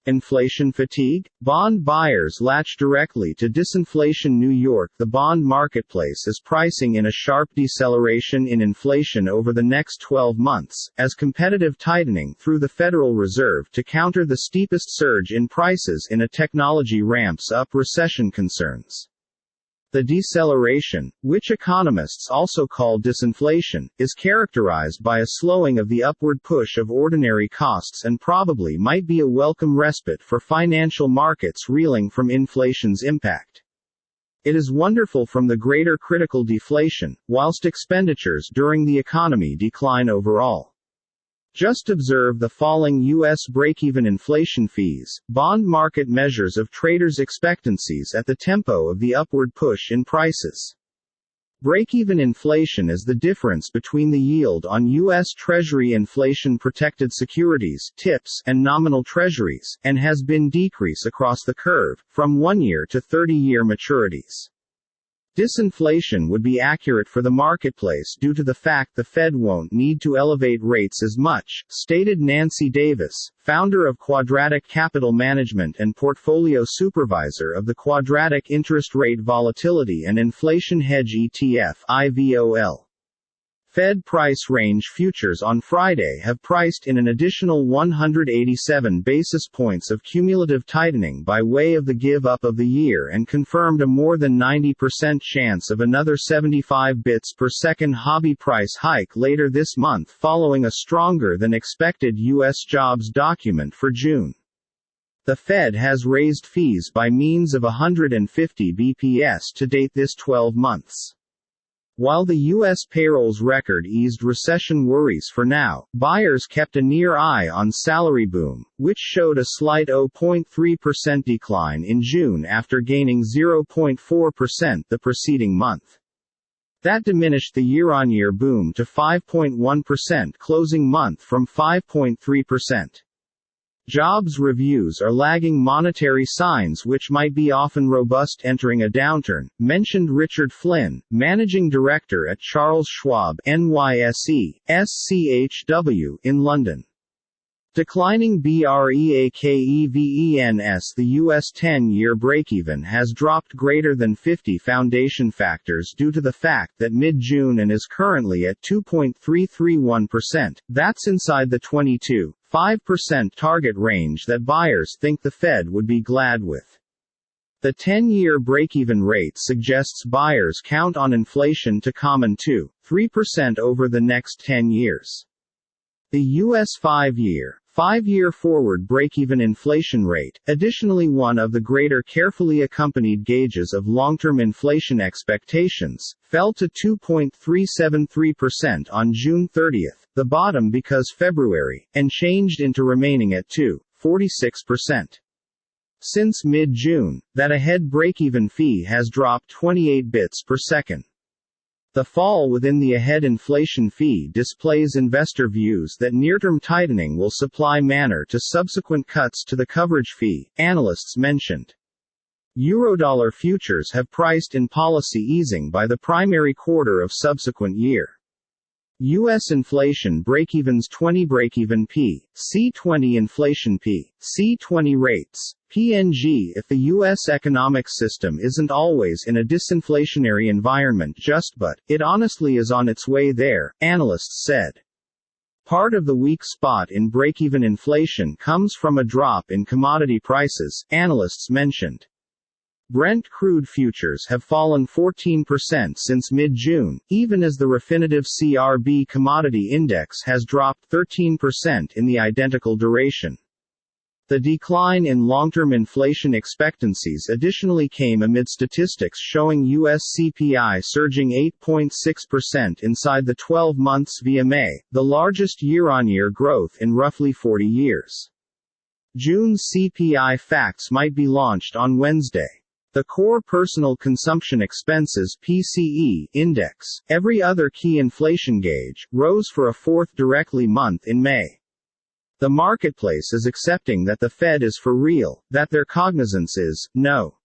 Inflation fatigue? Bond buyers latch directly to disinflation. New York. The bond marketplace is pricing in a sharp deceleration in inflation over the next 12 months, as competitive tightening through the Federal Reserve to counter the steepest surge in prices in a technology ramps up recession concerns. The deceleration, which economists also call disinflation, is characterized by a slowing of the upward push of ordinary costs and probably might be a welcome respite for financial markets reeling from inflation's impact. It is wonderful from the greater critical deflation, whilst expenditures during the economy decline overall. Just observe the falling U.S. break-even inflation fees, bond market measures of traders' expectancies at the tempo of the upward push in prices. Break-even inflation is the difference between the yield on U.S. Treasury inflation-protected securities (TIPS) and nominal treasuries, and has been decrease across the curve, from 1-year to 30-year maturities. Disinflation would be accurate for the marketplace due to the fact the Fed won't need to elevate rates as much, stated Nancy Davis, founder of Quadratic Capital Management and portfolio supervisor of the Quadratic Interest Rate Volatility and Inflation Hedge ETF (IVOL). Fed price range futures on Friday have priced in an additional 187 basis points of cumulative tightening by way of the give-up of the year and confirmed a more than 90% chance of another 75 bits per second hobby price hike later this month following a stronger-than-expected U.S. jobs document for June. The Fed has raised fees by means of 150 bps to date this 12 months. While the U.S. payrolls record eased recession worries for now, buyers kept a near eye on salary boom, which showed a slight 0.3% decline in June after gaining 0.4% the preceding month. That diminished the year-on-year boom to 5.1% closing month from 5.3%. Jobs reviews are lagging monetary signs which might be often robust entering a downturn, mentioned Richard Flynn, managing director at Charles Schwab NYSE, SCHW, in London. Declining BREAKEVENS. The U.S. 10-year break-even has dropped greater than 50 foundation factors due to the fact that mid-June and is currently at 2.331%, that's inside the 22.5% target range that buyers think the Fed would be glad with. The 10-year break-even rate suggests buyers count on inflation to common 2.3% over the next 10 years. The U.S. 5-year forward break-even inflation rate, additionally one of the greater carefully accompanied gauges of long-term inflation expectations, fell to 2.373% on June 30, the bottom because February, and changed into remaining at 2.46%. Since mid-June, that ahead break-even fee has dropped 28 bits per second. The fall within the ahead inflation fee displays investor views that near-term tightening will supply manner to subsequent cuts to the coverage fee, analysts mentioned. Eurodollar futures have priced in policy easing by the primary quarter of subsequent year. U.S. inflation break-evens 20 break-even P, C20 inflation P, C20 rates, PNG. If the U.S. economic system isn't always in a disinflationary environment but it honestly is on its way there, analysts said. Part of the weak spot in break-even inflation comes from a drop in commodity prices, analysts mentioned. Brent crude futures have fallen 14% since mid-June, even as the Refinitiv CRB commodity index has dropped 13% in the identical duration. The decline in long-term inflation expectancies additionally came amid statistics showing U.S. CPI surging 8.6% inside the 12 months VMA, the largest year-on-year growth in roughly 40 years. June's CPI facts might be launched on Wednesday. The Core Personal Consumption Expenses (PCE) index, every other key inflation gauge, rose for a fourth directly month in May. The marketplace is accepting that the Fed is for real, that their cognizance is, no.